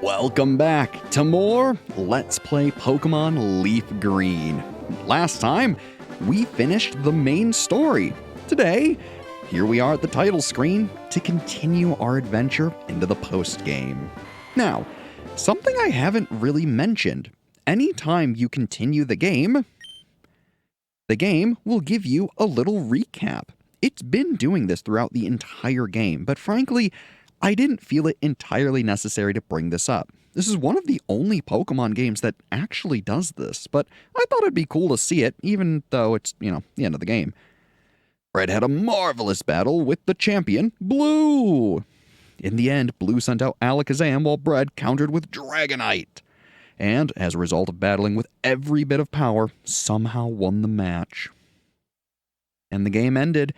Welcome back to more Let's Play Pokémon LeafGreen. Last time, we finished the main story. Today, here we are at the title screen to continue our adventure into the post-game. Now, something I haven't really mentioned. Anytime you continue the game will give you a little recap. It's been doing this throughout the entire game, but frankly, I didn't feel it entirely necessary to bring this up. This is one of the only Pokemon games that actually does this, but I thought it'd be cool to see it, even though it's, the end of the game. Red had a marvelous battle with the champion, Blue. In the end, Blue sent out Alakazam while Red countered with Dragonite. And, as a result of battling with every bit of power, somehow won the match. And the game ended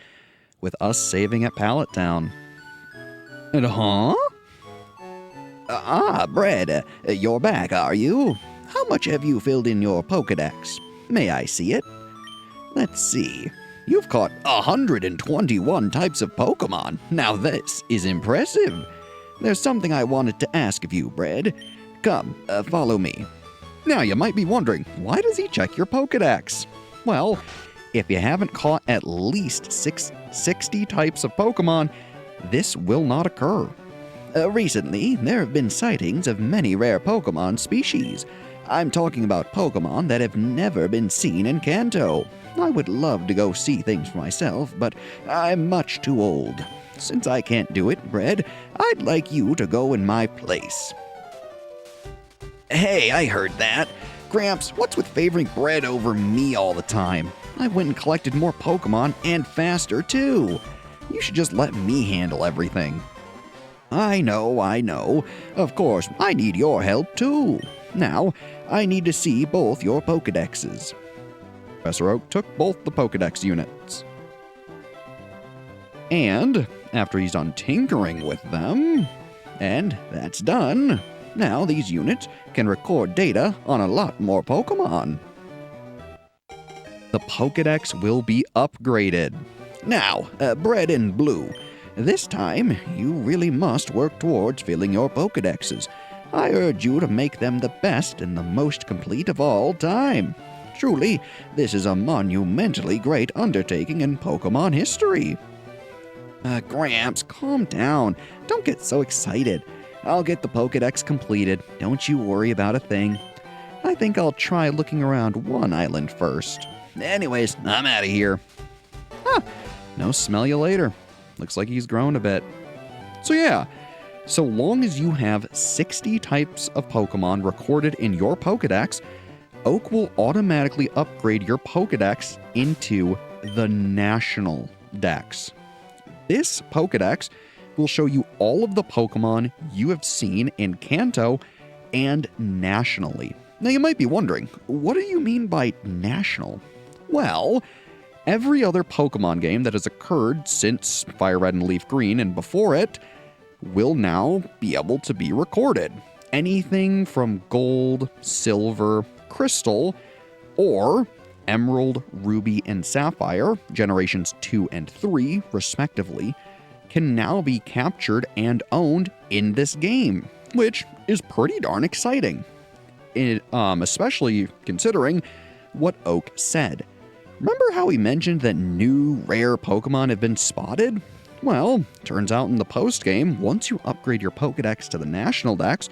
with us saving at Pallet Town. And Brad, you're back, are you? How much have you filled in your Pokedex? May I see it? Let's see. You've caught 121 types of Pokemon. Now this is impressive. There's something I wanted to ask of you, Brad. Come, follow me. Now you might be wondering, why does he check your Pokedex? Well, if you haven't caught at least 60 types of Pokemon, this will not occur. Recently, there have been sightings of many rare Pokemon species. I'm talking about Pokemon that have never been seen in Kanto. I would love to go see things for myself, but I'm much too old. Since I can't do it, Brad, I'd like you to go in my place. Hey, I heard that. Gramps, what's with favoring Brad over me all the time? I went and collected more Pokemon, and faster too. You should just let me handle everything. I know. Of course, I need your help too. Now, I need to see both your Pokedexes. Professor Oak took both the Pokedex units. And, after he's done tinkering with them, and that's done, now these units can record data on a lot more Pokemon. The Pokedex will be upgraded. Now, Red and Blue, this time you really must work towards filling your Pokedexes. I urge you to make them the best and the most complete of all time. Truly, this is a monumentally great undertaking in Pokemon history. Gramps, calm down. Don't get so excited. I'll get the Pokedex completed. Don't you worry about a thing. I think I'll try looking around one island first. Anyways, I'm out of here. No smell you later. Looks like he's grown a bit. So yeah, so long as you have 60 types of Pokemon recorded in your Pokedex, Oak will automatically upgrade your Pokedex into the National Dex. This Pokedex will show you all of the Pokemon you have seen in Kanto and nationally. Now you might be wondering, what do you mean by national? Well, every other Pokemon game that has occurred since Fire Red and Leaf Green and before it will now be able to be recorded. Anything from Gold, Silver, Crystal, or Emerald, Ruby, and Sapphire, generations 2 and 3, respectively, can now be captured and owned in this game, which is pretty darn exciting. Especially considering what Oak said. Remember how he mentioned that new rare Pokemon have been spotted? Well, turns out in the post-game, once you upgrade your Pokedex to the National Dex,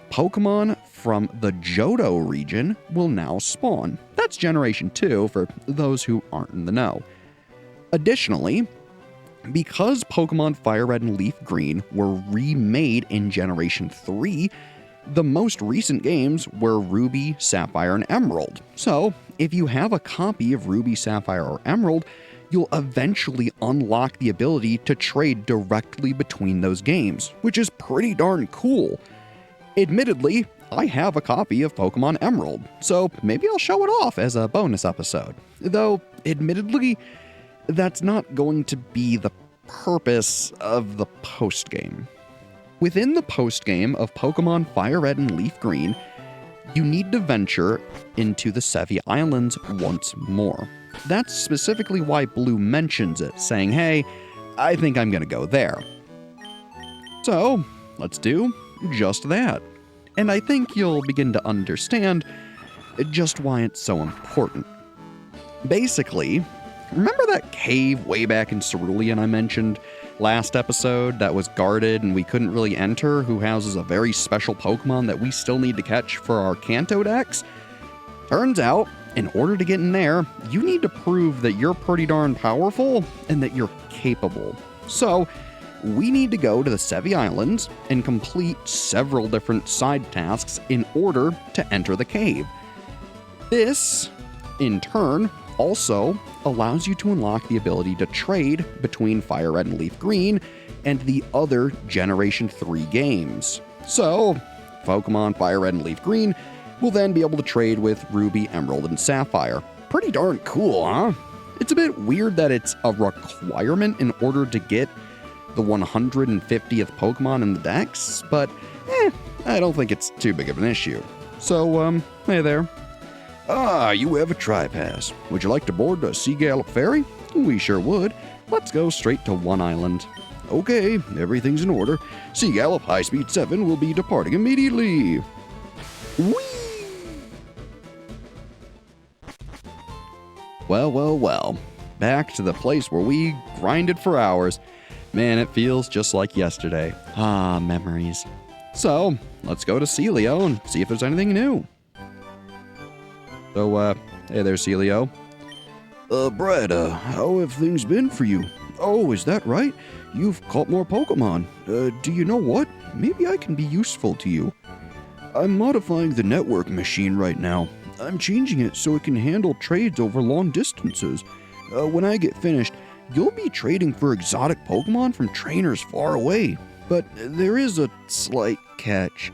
Pokemon from the Johto region will now spawn. That's Generation 2 for those who aren't in the know. Additionally, because Pokemon Fire Red and Leaf Green were remade in Generation 3, the most recent games were Ruby, Sapphire, and Emerald. So, if you have a copy of Ruby, Sapphire, or Emerald, you'll eventually unlock the ability to trade directly between those games, which is pretty darn cool. Admittedly, I have a copy of Pokemon Emerald, so maybe I'll show it off as a bonus episode. Though, admittedly, that's not going to be the purpose of the post-game. Within the post-game of Pokemon Fire Red and Leaf Green, you need to venture into the Sevii Islands once more. That's specifically why Blue mentions it, saying, hey, I think I'm gonna go there. So, let's do just that. And I think you'll begin to understand just why it's so important. Basically, remember that cave way back in Cerulean I mentioned last episode that was guarded and we couldn't really enter, who houses a very special Pokemon that we still need to catch for our Kanto decks? Turns out, in order to get in there, you need to prove that you're pretty darn powerful and that you're capable. So, we need to go to the Sevii Islands and complete several different side tasks in order to enter the cave. This, in turn, also allows you to unlock the ability to trade between Fire Red and Leaf Green and the other Generation 3 games. So, Pokemon Fire Red and Leaf Green will then be able to trade with Ruby, Emerald, and Sapphire. Pretty darn cool, huh? It's a bit weird that it's a requirement in order to get the 150th Pokemon in the dex, but I don't think it's too big of an issue. So, hey there. Ah, you have a tri-pass. Would you like to board the Sea Gallop Ferry? We sure would. Let's go straight to One Island. Okay, everything's in order. Sea Gallop High Speed 7 will be departing immediately. Whee! Well. Back to the place where we grinded for hours. Man, it feels just like yesterday. Ah, memories. So, let's go to Celio and see if there's anything new. So, hey there, Celio. Brad, how have things been for you? Oh, is that right? You've caught more Pokemon. Do you know what? Maybe I can be useful to you. I'm modifying the network machine right now. I'm changing it so it can handle trades over long distances. When I get finished, you'll be trading for exotic Pokemon from trainers far away. But there is a slight catch.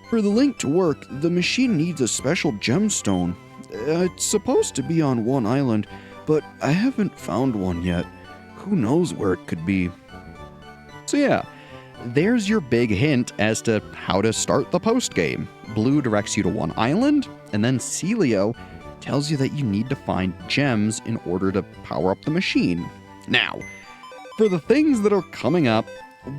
For the link to work, the machine needs a special gemstone. It's supposed to be on One Island, but I haven't found one yet. Who knows where it could be? So yeah, there's your big hint as to how to start the post-game. Blue directs you to One Island, and then Celio tells you that you need to find gems in order to power up the machine. Now, for the things that are coming up,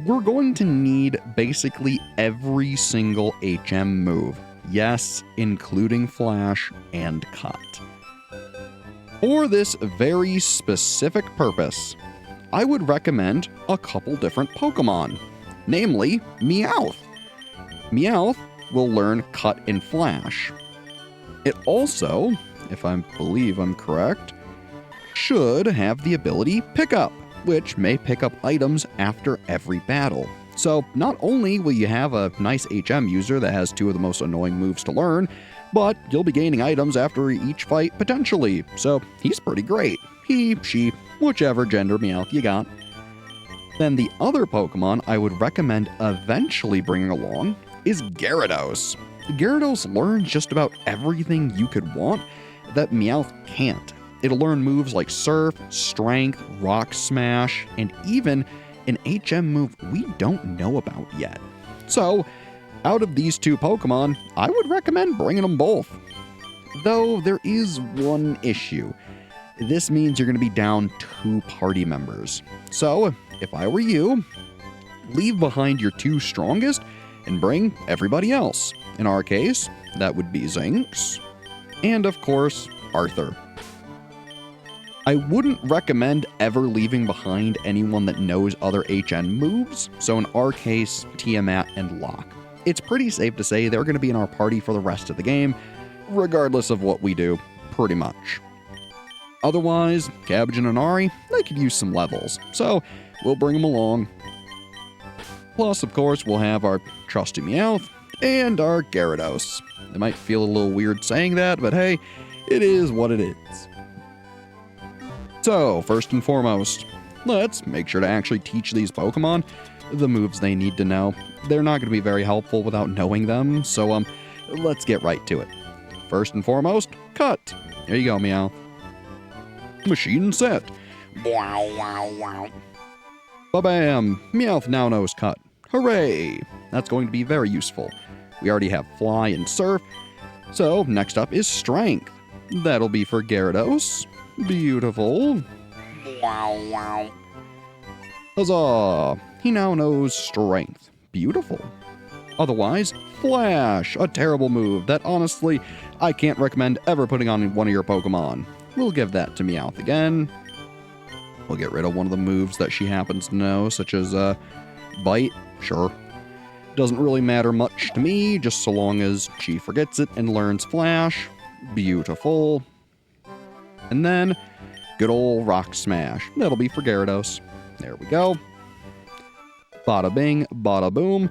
we're going to need basically every single HM move. Yes, including Flash and Cut. For this very specific purpose, I would recommend a couple different Pokemon, namely Meowth. Meowth will learn Cut and Flash. It also, if I believe I'm correct, should have the ability Pickup, which may pick up items after every battle. So not only will you have a nice HM user that has two of the most annoying moves to learn, but you'll be gaining items after each fight potentially, so he's pretty great. He, she, whichever gender Meowth you got. Then the other Pokemon I would recommend eventually bringing along is Gyarados. Gyarados learns just about everything you could want that Meowth can't. It'll learn moves like Surf, Strength, Rock Smash, and even an HM move we don't know about yet. So, out of these two Pokemon, I would recommend bringing them both. Though there is one issue. This means you're going to be down 2 party members. So, if I were you, leave behind your 2 strongest and bring everybody else. In our case, that would be Zinx, and of course, Arthur. I wouldn't recommend ever leaving behind anyone that knows other HN moves, so in our case, Tiamat and Locke. It's pretty safe to say they're going to be in our party for the rest of the game, regardless of what we do, pretty much. Otherwise, Cabbage and Awry, they could use some levels, so we'll bring them along. Plus, of course, we'll have our trusty Meowth and our Gyarados. It might feel a little weird saying that, but hey, it is what it is. So, first and foremost, let's make sure to actually teach these Pokemon the moves they need to know. They're not going to be very helpful without knowing them, so let's get right to it. First and foremost, Cut. Here you go, Meowth. Machine set. Wow, wow, wow. Ba-bam! Meowth now knows Cut. Hooray! That's going to be very useful. We already have Fly and Surf, so next up is Strength. That'll be for Gyarados. Beautiful. Wow, wow. Huzzah! He now knows Strength. Beautiful. Otherwise, Flash, a terrible move that honestly I can't recommend ever putting on one of your Pokemon. We'll give that to Meowth again. We'll get rid of one of the moves that she happens to know, such as Bite, sure. Doesn't really matter much to me, just so long as she forgets it and learns Flash. Beautiful. And then, good old Rock Smash. That'll be for Gyarados. There we go. Bada bing, bada boom.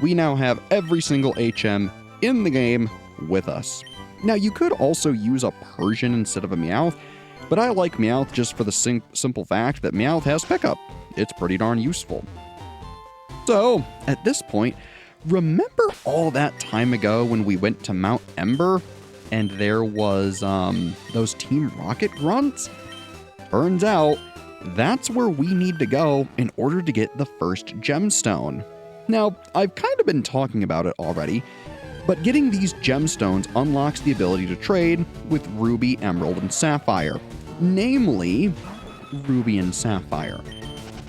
We now have every single HM in the game with us. Now, you could also use a Persian instead of a Meowth, but I like Meowth just for the simple fact that Meowth has pickup. It's pretty darn useful. So, at this point, remember all that time ago when we went to Mount Ember and there was those Team Rocket grunts? Turns out, that's where we need to go in order to get the first gemstone. Now, I've kind of been talking about it already, but getting these gemstones unlocks the ability to trade with Ruby, Emerald, and Sapphire. Namely, Ruby and Sapphire.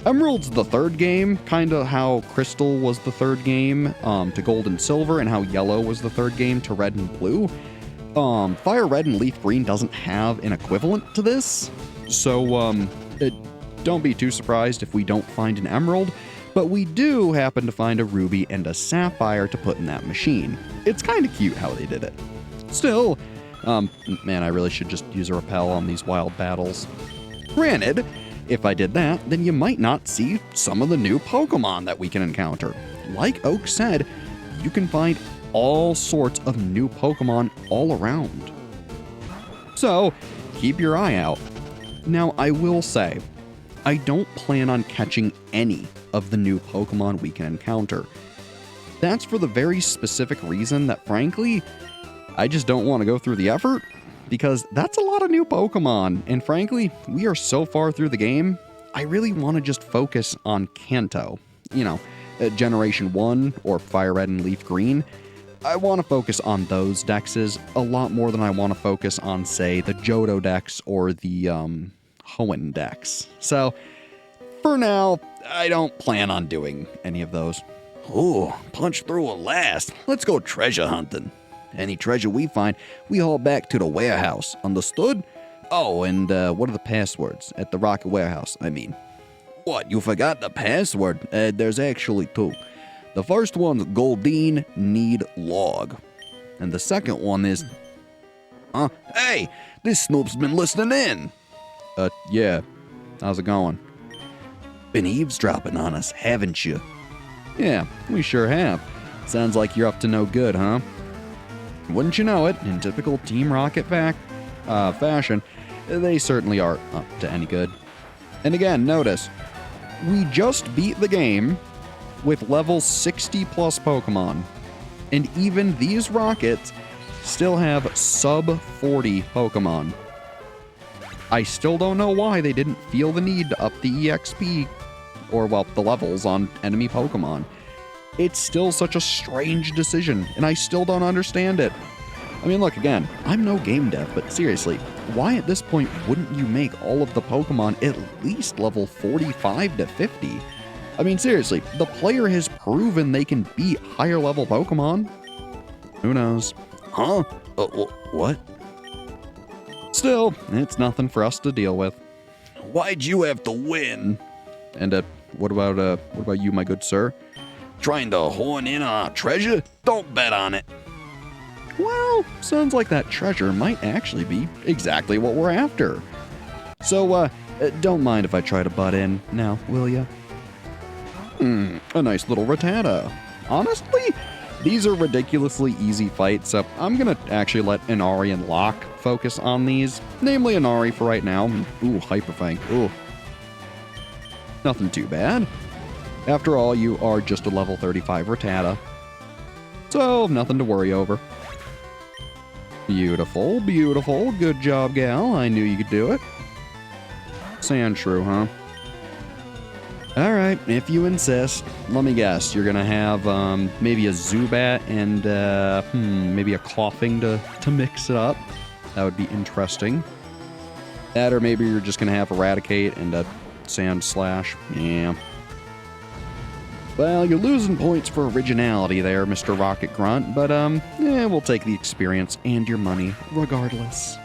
Emerald's the third game, kind of how Crystal was the third game to Gold and Silver, and how Yellow was the third game to Red and Blue. Fire Red and Leaf Green doesn't have an equivalent to this, so don't be too surprised if we don't find an Emerald, but we do happen to find a Ruby and a Sapphire to put in that machine. It's kind of cute how they did it. Still, man, I really should just use a repel on these wild battles. Granted, if I did that, then you might not see some of the new Pokemon that we can encounter. Like Oak said, you can find all sorts of new Pokemon all around. So, keep your eye out. Now, I will say, I don't plan on catching any of the new Pokemon we can encounter. That's for the very specific reason that, frankly, I just don't want to go through the effort, because that's a lot of new Pokemon, and frankly, we are so far through the game, I really want to just focus on Kanto. You know, Generation 1, or Fire Red and Leaf Green. I want to focus on those dexes a lot more than I want to focus on, say, the Johto dex or the Hoenn dex. So, for now, I don't plan on doing any of those. Oh, punch through at last. Let's go treasure hunting. Any treasure we find, we haul back to the warehouse. Understood? Oh, and what are the passwords at the Rocket Warehouse, I mean? What, you forgot the password? There's actually two. The first one's Goldeen Need Log. And the second one is... Hey, this snoop's been listening in. Yeah. How's it going? Been eavesdropping on us, haven't you? Yeah, we sure have. Sounds like you're up to no good, huh? Wouldn't you know it, in typical Team Rocket fashion, they certainly are up to any good. And again, notice, we just beat the game with level 60 plus Pokemon. And even these rockets still have sub 40 Pokemon. I still don't know why they didn't feel the need to up the EXP, or well, the levels on enemy Pokemon. It's still such a strange decision, and I still don't understand it. I mean, look, again, I'm no game dev, but seriously, why at this point wouldn't you make all of the Pokemon at least level 45 to 50? I mean, seriously, the player has proven they can beat higher level Pokemon. Who knows? Huh? What? Still, it's nothing for us to deal with. Why'd you have to win? And what about you, my good sir? Trying to horn in on a treasure? Don't bet on it. Well, sounds like that treasure might actually be exactly what we're after. So, don't mind if I try to butt in now, will ya? A nice little Rattata. Honestly, these are ridiculously easy fights, so I'm gonna actually let Awry and Locke focus on these. Namely Awry for right now. Ooh, Hyper Fang. Ooh. Nothing too bad. After all, you are just a level 35 Rattata. So, nothing to worry over. Beautiful, beautiful. Good job, gal. I knew you could do it. Sandshrew, huh? Alright, if you insist. Let me guess, you're gonna have maybe a Zubat and maybe a Coughing to mix it up. That would be interesting. That, or maybe you're just gonna have Eradicate and a Sand Slash. Yeah. Well, you're losing points for originality there, Mr. Rocket Grunt, but we'll take the experience and your money regardless.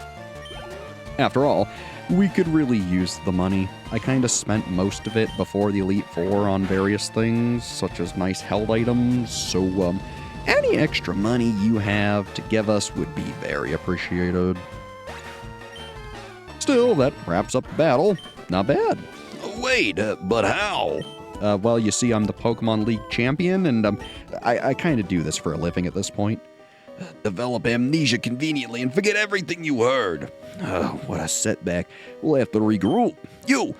After all, we could really use the money. I kinda spent most of it before the Elite Four on various things, such as nice held items, so any extra money you have to give us would be very appreciated. Still, that wraps up the battle. Not bad. Wait, but how? Well, you see, I'm the Pokemon League champion, and I kind of do this for a living at this point. Develop amnesia conveniently and forget everything you heard. Oh, what a setback. We'll have to regroup. You,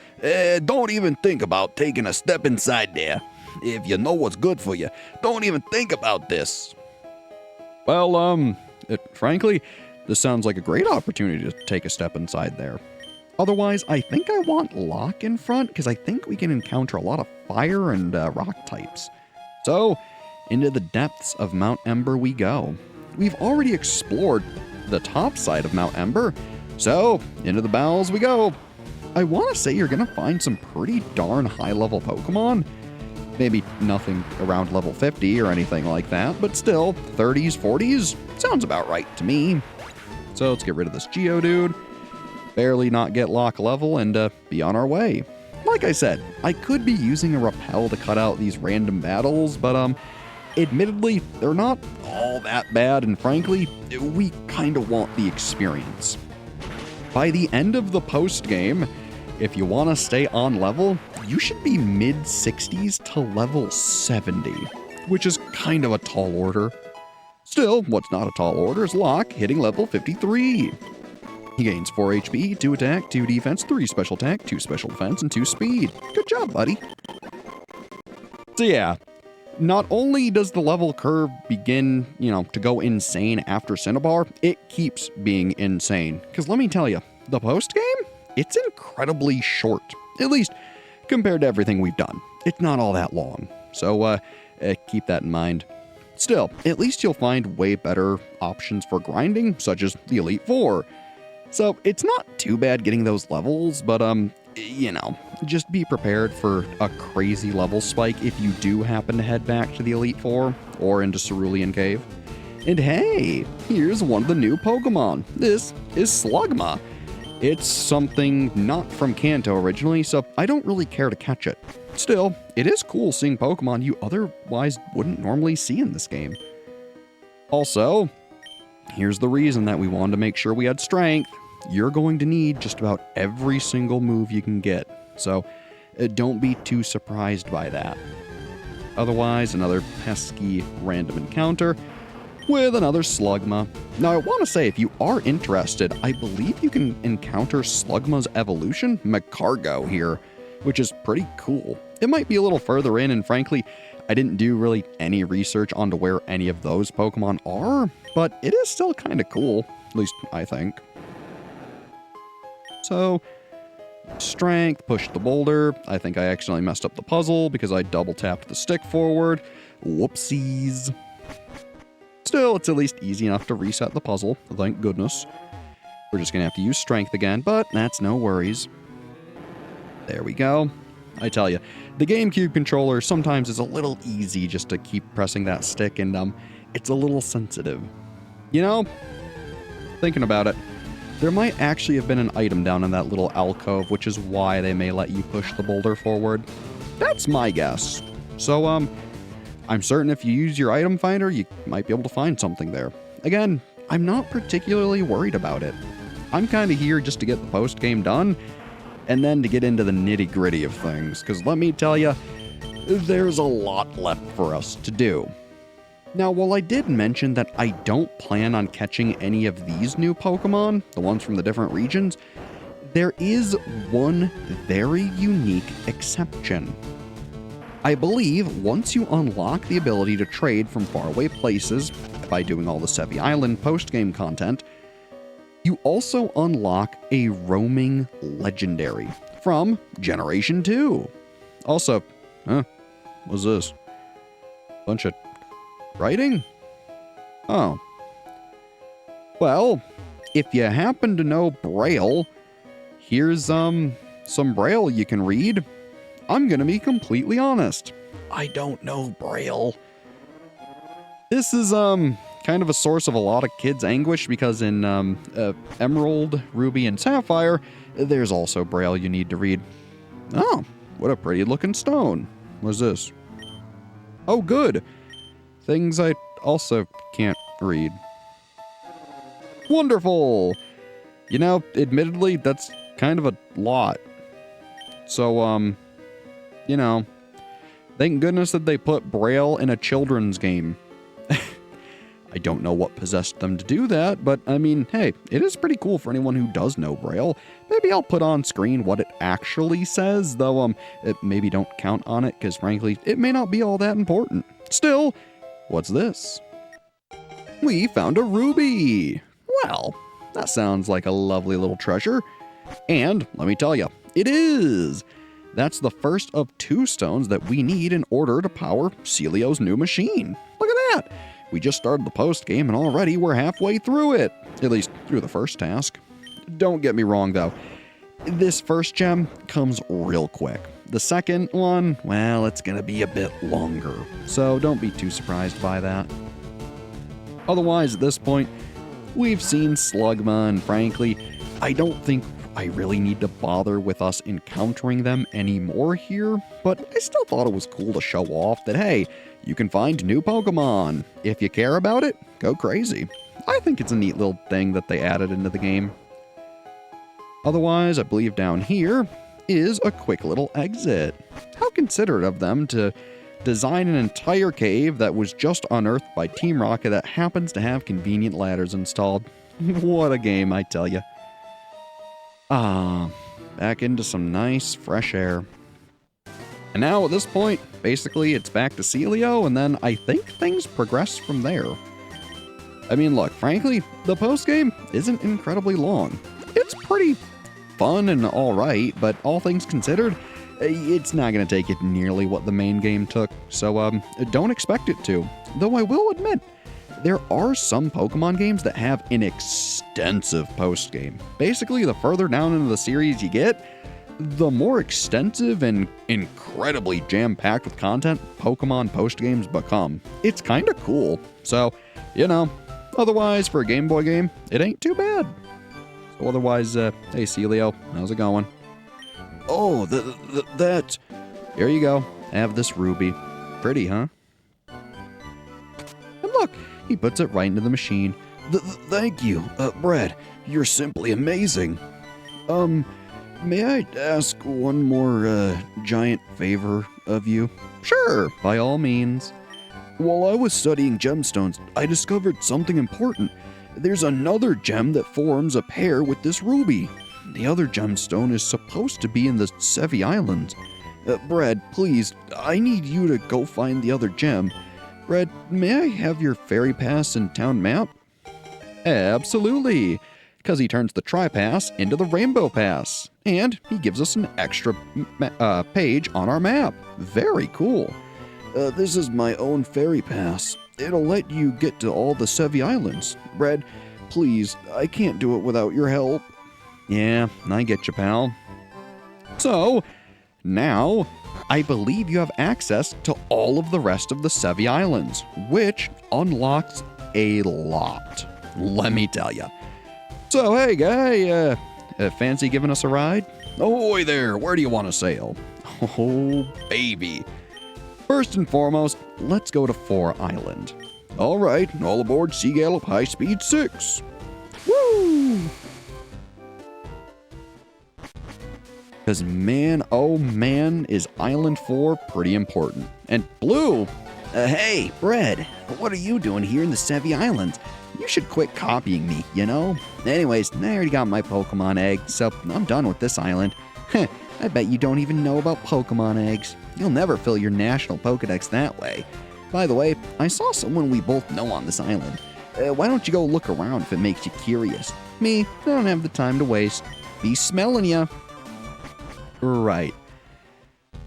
don't even think about taking a step inside there. If you know what's good for you, don't even think about this. Well, frankly, this sounds like a great opportunity to take a step inside there. Otherwise, I think I want Lock in front, because I think we can encounter a lot of fire and rock types. So, into the depths of Mount Ember we go. We've already explored the top side of Mount Ember, so into the bowels we go. I want to say you're going to find some pretty darn high-level Pokemon. Maybe nothing around level 50 or anything like that, but still, 30s, 40s, sounds about right to me. So let's get rid of this Geodude, barely not get lock level, and be on our way. Like I said, I could be using a repel to cut out these random battles, but admittedly, they're not all that bad, and frankly, we kinda want the experience. By the end of the post-game, if you want to stay on level, you should be mid-60s to level 70, which is kind of a tall order. Still, what's not a tall order is Lock hitting level 53. He gains 4 HP, 2 attack, 2 defense, 3 special attack, 2 special defense, and 2 speed. Good job, buddy. So yeah, not only does the level curve begin, to go insane after Cinnabar, it keeps being insane. Because let me tell you, the post-game, it's incredibly short. At least, compared to everything we've done. It's not all that long. So, keep that in mind. Still, at least you'll find way better options for grinding, such as the Elite Four. So, it's not too bad getting those levels, but, just be prepared for a crazy level spike if you do happen to head back to the Elite Four or into Cerulean Cave. And hey, here's one of the new Pokemon. This is Slugma. It's something not from Kanto originally, so I don't really care to catch it. Still, it is cool seeing Pokemon you otherwise wouldn't normally see in this game. Also, here's the reason that we wanted to make sure we had strength. You're going to need just about every single move you can get, so don't be too surprised by that. Otherwise, another pesky random encounter with another Slugma. Now, I want to say, if you are interested, I believe you can encounter Slugma's evolution, Magcargo, here, which is pretty cool. It might be a little further in, and frankly, I didn't do really any research onto where any of those Pokemon are, but it is still kind of cool, at least I think. So, strength, push the boulder. I think I accidentally messed up the puzzle because I double tapped the stick forward. Whoopsies. Still, it's at least easy enough to reset the puzzle, thank goodness. We're just gonna have to use strength again, but that's no worries. There we go. I tell you, the GameCube controller sometimes is a little easy just to keep pressing that stick, and it's a little sensitive. Thinking about it, there might actually have been an item down in that little alcove, which is why they may let you push the boulder forward. That's my guess. So, I'm certain if you use your item finder, you might be able to find something there. Again, I'm not particularly worried about it. I'm kind of here just to get the post-game done, and then to get into the nitty-gritty of things, because let me tell you, there's a lot left for us to do. Now, while I did mention that I don't plan on catching any of these new Pokemon, the ones from the different regions, there is one very unique exception. I believe once you unlock the ability to trade from faraway places by doing all the Sevii Island post-game content, you also unlock a roaming legendary from Generation 2. Also, what's this? Bunch of writing? Oh. Well, if you happen to know Braille, here's some Braille you can read. I'm gonna be completely honest. I don't know Braille. This is kind of a source of a lot of kids' anguish because in Emerald, Ruby, and Sapphire, there's also Braille you need to read. Oh, what a pretty looking stone. What's this? Oh, good. Things I also can't read. Wonderful. You know, admittedly, that's kind of a lot. So, you know, thank goodness that they put Braille in a children's game. I don't know what possessed them to do that, but I mean, hey, it is pretty cool for anyone who does know Braille. Maybe I'll put on screen what it actually says, though, maybe don't count on it, because frankly, it may not be all that important. Still, what's this? We found a ruby! Well, that sounds like a lovely little treasure. And, let me tell you, it is! That's the first of 2 stones that we need in order to power Celio's new machine. Look at that! We just started the post game and already we're halfway through it. At least through the first task. Don't get me wrong though. This first gem comes real quick. The second one, well, it's gonna be a bit longer. So don't be too surprised by that. Otherwise, at this point, we've seen Slugma, and frankly, I don't think I really need to bother with us encountering them anymore here, but I still thought it was cool to show off that, hey, you can find new Pokemon. If you care about it, go crazy. I think it's a neat little thing that they added into the game. Otherwise, I believe down here is a quick little exit. How considerate of them to design an entire cave that was just unearthed by Team Rocket that happens to have convenient ladders installed. What a game, I tell you. Back into some nice fresh air. And now at this point, basically it's back to Celio, and then I think things progress from there. I mean, look, frankly, the postgame isn't incredibly long. It's pretty fun and alright, but all things considered, it's not going to take it nearly what the main game took, so don't expect it to. Though I will admit, there are some Pokemon games that have an extensive postgame. Basically, the further down into the series you get, the more extensive and incredibly jam-packed with content Pokemon postgames become. It's kind of cool. So, you know, otherwise, for a Game Boy game, it ain't too bad. So otherwise, hey Celio, how's it going? Oh, that... Here you go. Have this ruby. Pretty, huh? And look, he puts it right into the machine. Thank you, Brad. You're simply amazing. May I ask one more, giant favor of you? Sure, by all means. While I was studying gemstones, I discovered something important. There's another gem that forms a pair with this ruby. The other gemstone is supposed to be in the Sevii Islands. Brad, please, I need you to go find the other gem. Brad, may I have your fairy pass and town map? Absolutely, because he turns the Tri-Pass into the Rainbow Pass, and he gives us an extra page on our map. Very cool. This is my own fairy pass. It'll let you get to all the Sevii Islands. Brad, please, I can't do it without your help. Yeah, I get you, pal. So, now, I believe you have access to all of the rest of the Sevii Islands, which unlocks a lot, let me tell you. So, hey, guy, fancy giving us a ride? Ahoy there, where do you want to sail? Oh, baby. First and foremost, let's go to 4 Island. All right, all aboard Sea Gallop High Speed 6. Woo! Because man, oh man, is Island 4 pretty important. And Blue, hey, Brad, what are you doing here in the Sevii Islands? You should quit copying me, you know? Anyways, I already got my Pokemon egg, so I'm done with this island. Heh, I bet you don't even know about Pokemon eggs. You'll never fill your national Pokedex that way. By the way, I saw someone we both know on this island. Why don't you go look around if it makes you curious? Me, I don't have the time to waste. Be smelling ya. Right.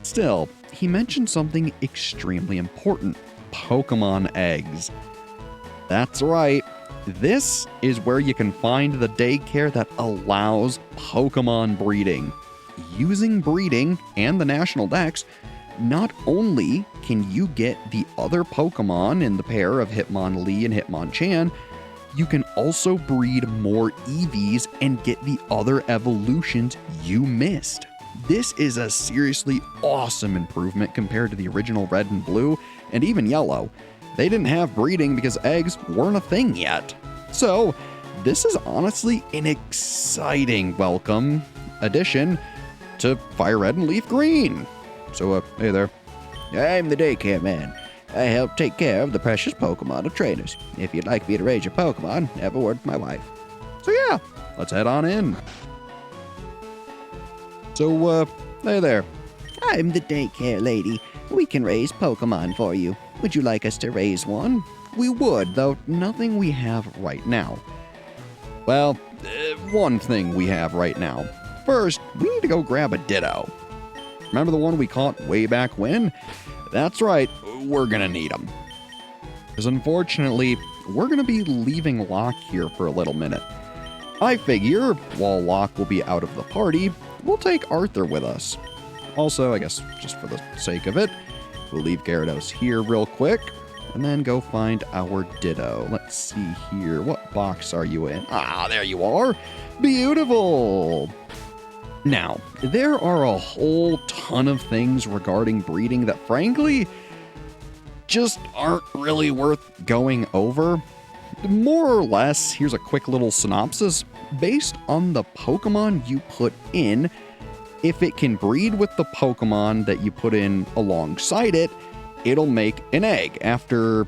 Still, he mentioned something extremely important. Pokemon eggs. That's right. This is where you can find the daycare that allows Pokemon breeding. Using breeding and the National Dex, not only can you get the other Pokemon in the pair of Hitmonlee and Hitmonchan, you can also breed more Eevees and get the other evolutions you missed. This is a seriously awesome improvement compared to the original Red and Blue, and even Yellow. They didn't have breeding because eggs weren't a thing yet. So, this is honestly an exciting welcome addition to Fire Red and Leaf Green. So, hey there. I'm the daycare man. I help take care of the precious Pokemon of trainers. If you'd like me to raise your Pokemon, have a word with my wife. So yeah, let's head on in. So, hey there. I'm the daycare lady. We can raise Pokemon for you. Would you like us to raise one? We would, though nothing we have right now. Well, one thing we have right now. First, we need to go grab a Ditto. Remember the one we caught way back when? That's right, we're gonna need them. Because unfortunately, we're gonna be leaving Locke here for a little minute. I figure, while Locke will be out of the party, we'll take Arthur with us. Also, I guess just for the sake of it, we'll leave Gyarados here real quick, and then go find our Ditto. Let's see here, what box are you in? Ah, there you are! Beautiful! Now, there are a whole ton of things regarding breeding that frankly just aren't really worth going over. More or less, here's a quick little synopsis. Based on the Pokemon you put in, if it can breed with the Pokemon that you put in alongside it, it'll make an egg after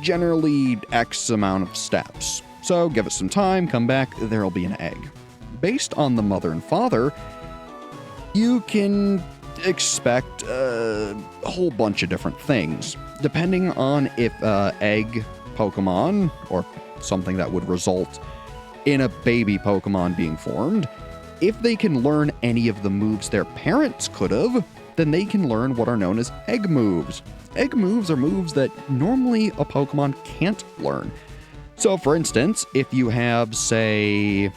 generally X amount of steps. So give it some time, come back, there'll be an egg. Based on the mother and father, you can expect a whole bunch of different things, depending on if egg Pokemon, or something that would result in a baby Pokemon being formed, if they can learn any of the moves their parents could have, then they can learn what are known as egg moves. Egg moves are moves that normally a Pokemon can't learn. So for instance, if you have, say,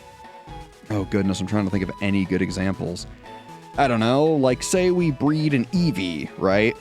oh goodness, I'm trying to think of any good examples. I don't know, like say we breed an Eevee, right?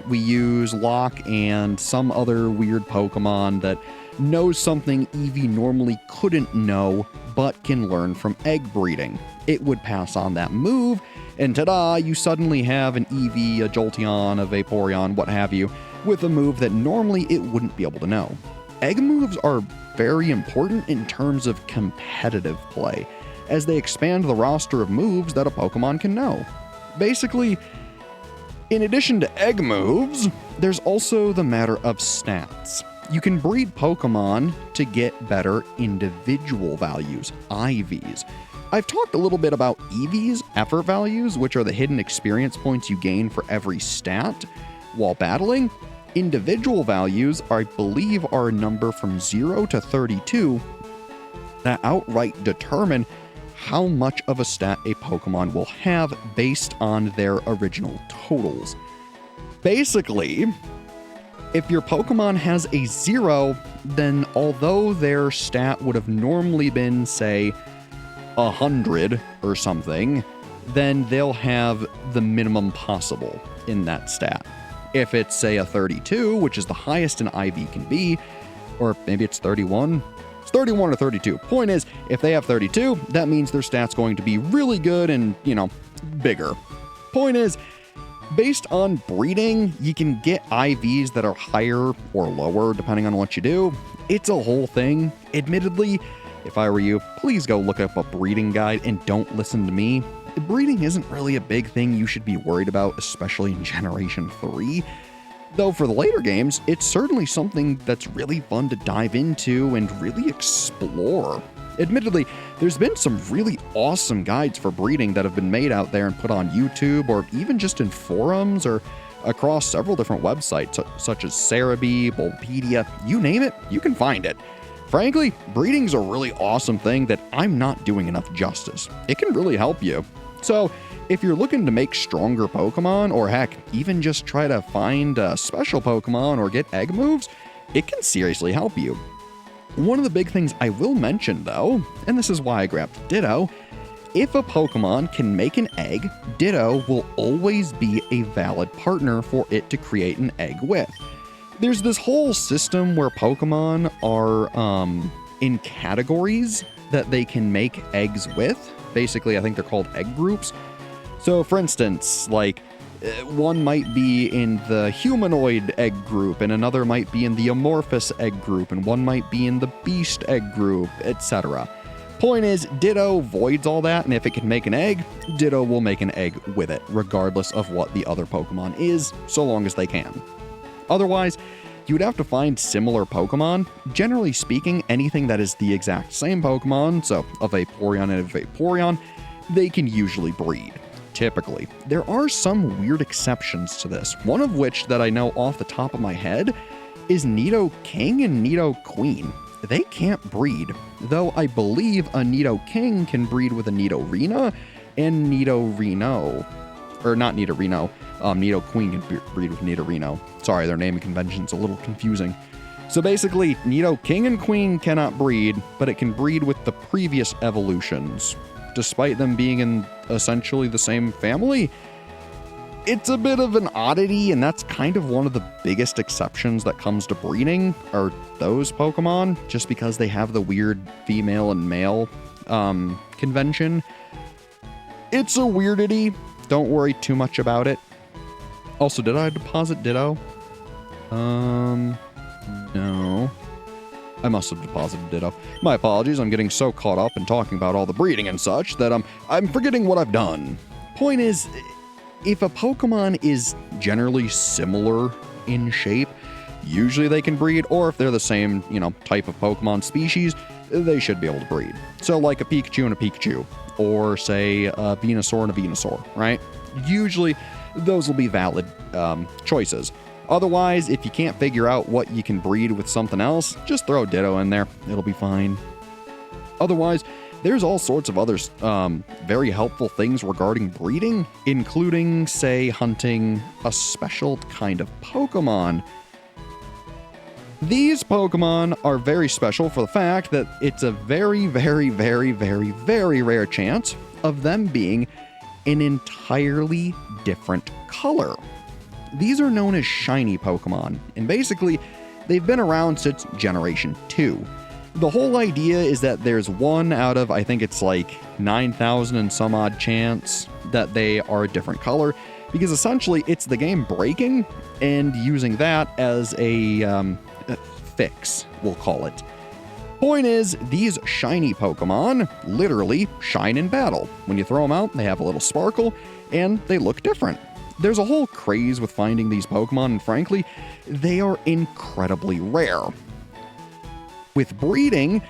We use Locke and some other weird Pokemon that knows something Eevee normally couldn't know, but can learn from egg breeding. It would pass on that move, and ta-da, you suddenly have an Eevee, a Jolteon, a Vaporeon, what have you, with a move that normally it wouldn't be able to know. Egg moves are very important in terms of competitive play, as they expand the roster of moves that a Pokemon can know. Basically, in addition to egg moves, there's also the matter of stats. You can breed Pokemon to get better individual values, IVs. I've talked a little bit about EVs, effort values, which are the hidden experience points you gain for every stat while battling. Individual values, I believe, are a number from 0 to 32 that outright determine how much of a stat a Pokemon will have based on their original totals. Basically, if your Pokemon has a 0, then although their stat would have normally been, say, 100 or something, then they'll have the minimum possible in that stat. If it's, say, a 32, which is the highest an IV can be, or maybe it's 31, it's 31 or 32. Point is, if they have 32, that means their stat's going to be really good and, bigger. Point is, based on breeding, you can get IVs that are higher or lower depending on what you do. It's a whole thing. Admittedly, if I were you, please go look up a breeding guide and don't listen to me. Breeding isn't really a big thing you should be worried about, especially in Generation 3. Though for the later games, it's certainly something that's really fun to dive into and really explore. Admittedly, there's been some really awesome guides for breeding that have been made out there and put on YouTube, or even just in forums or across several different websites such as Cerebi, Bulbapedia, you name it, you can find it. Frankly, breeding's a really awesome thing that I'm not doing enough justice. It can really help you. So, if you're looking to make stronger Pokemon, or heck, even just try to find a special Pokemon or get egg moves, it can seriously help you. One of the big things I will mention though, and this is why I grabbed Ditto, If a Pokemon can make an egg, Ditto will always be a valid partner for it to create an egg with. There's this whole system where Pokemon are in categories that they can make eggs with. Basically, I think they're called egg groups. So, for instance, like, one might be in the humanoid egg group, and another might be in the amorphous egg group, and one might be in the beast egg group, etc. Point is, Ditto voids all that, and if it can make an egg, Ditto will make an egg with it, regardless of what the other Pokemon is, so long as they can. Otherwise, you would have to find similar Pokemon. Generally speaking, anything that is the exact same Pokemon, so a Vaporeon and a Vaporeon, they can usually breed. Typically. There are some weird exceptions to this, one of which that I know off the top of my head is Nidoking and Nidoqueen. They can't breed, though I believe a Nidoking can breed with a Nidorina and Nidorino. Or not Nidorino, Nidoqueen can breed with Nidorino. Sorry, their naming convention's a little confusing. So basically, Nidoking and Queen cannot breed, but it can breed with the previous evolutions. Despite them being in essentially the same family, it's a bit of an oddity, and that's kind of one of the biggest exceptions that comes to breeding, are those Pokemon, just because they have the weird female and male convention. It's a weirdity. Don't worry too much about it. Also, did I deposit Ditto? No. I must have deposited Ditto. My apologies, I'm getting so caught up in talking about all the breeding and such that I'm forgetting what I've done. Point is, if a Pokemon is generally similar in shape, usually they can breed, or if they're the same, type of Pokemon species, they should be able to breed. So like a Pikachu and a Pikachu, or say a Venusaur and a Venusaur, right? Usually those will be valid choices. Otherwise, if you can't figure out what you can breed with something else, just throw Ditto in there. It'll be fine. Otherwise, there's all sorts of other very helpful things regarding breeding, including, say, hunting a special kind of Pokemon. These Pokemon are very special for the fact that it's a very, very, very, very, very rare chance of them being an entirely different color. These are known as shiny Pokemon, and basically, they've been around since Generation 2. The whole idea is that there's one out of, I think it's like 9,000 and some odd chance that they are a different color, because essentially it's the game breaking and using that as a fix, we'll call it. Point is, these shiny Pokemon literally shine in battle. When you throw them out, they have a little sparkle, and they look different. There's a whole craze with finding these Pokemon, and frankly, they are incredibly rare. With breeding,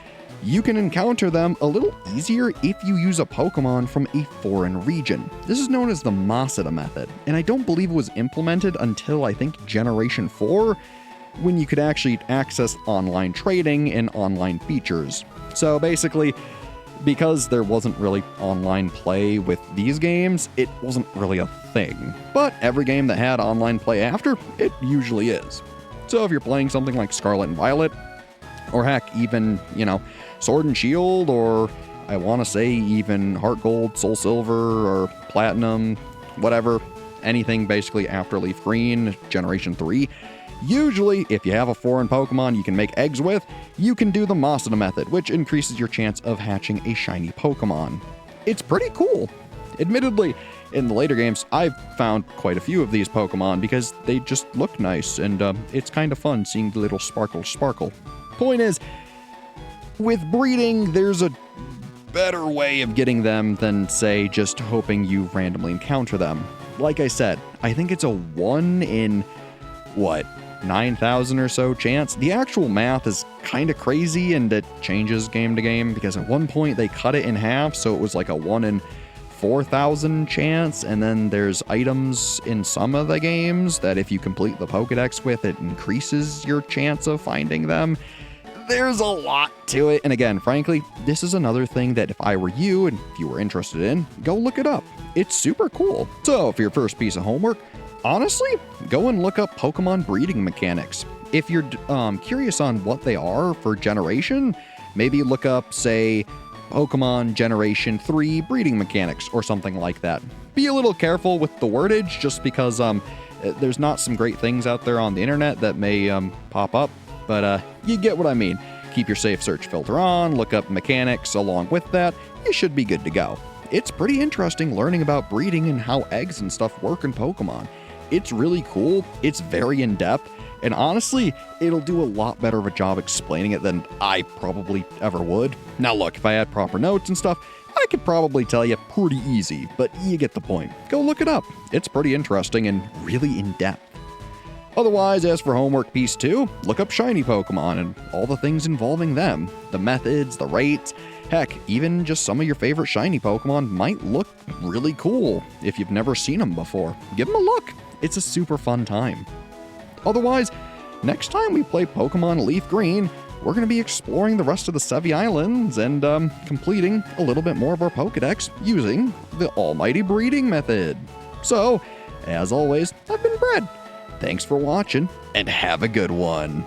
you can encounter them a little easier if you use a Pokemon from a foreign region. This is known as the Masada method, and I don't believe it was implemented until I think Generation 4, when you could actually access online trading and online features. So basically, because there wasn't really online play with these games, it wasn't really a thing. But every game that had online play after, it usually is. So if you're playing something like Scarlet and Violet, or heck, even, Sword and Shield, or I want to say even Heart Gold, Soul Silver, or Platinum, whatever, anything basically after LeafGreen, Generation 3, usually, if you have a foreign Pokemon you can make eggs with, you can do the Masada method, which increases your chance of hatching a shiny Pokemon. It's pretty cool. Admittedly, in the later games, I've found quite a few of these Pokemon because they just look nice, and it's kind of fun seeing the little sparkle. Point is, with breeding, there's a better way of getting them than, say, just hoping you randomly encounter them. Like I said, I think it's a 1 in, 9,000 or so chance. The actual math is kind of crazy, and it changes game to game, because at one point they cut it in half, so it was like a 1 in 4,000 chance, and then there's items in some of the games that if you complete the Pokedex with, it increases your chance of finding them. There's a lot to it, and again, frankly, this is another thing that if I were you, and if you were interested in, go look it up. It's super cool. So for your first piece of homework, honestly, go and look up Pokemon breeding mechanics. If you're curious on what they are for Generation, maybe look up, say, Pokemon Generation 3 breeding mechanics or something like that. Be a little careful with the wordage just because there's not some great things out there on the internet that may pop up, but you get what I mean. Keep your safe search filter on, look up mechanics along with that, you should be good to go. It's pretty interesting learning about breeding and how eggs and stuff work in Pokemon. It's really cool, it's very in-depth, and honestly, it'll do a lot better of a job explaining it than I probably ever would. Now look, if I had proper notes and stuff, I could probably tell you pretty easy, but you get the point. Go look it up. It's pretty interesting and really in-depth. Otherwise, as for homework piece 2, look up shiny Pokemon and all the things involving them. The methods, the rates, heck, even just some of your favorite shiny Pokemon might look really cool if you've never seen them before. Give them a look. It's a super fun time. Otherwise, next time we play Pokemon LeafGreen, we're going to be exploring the rest of the Sevii Islands and completing a little bit more of our Pokedex using the almighty breeding method. So, as always, I've been Brad. Thanks for watching, and have a good one.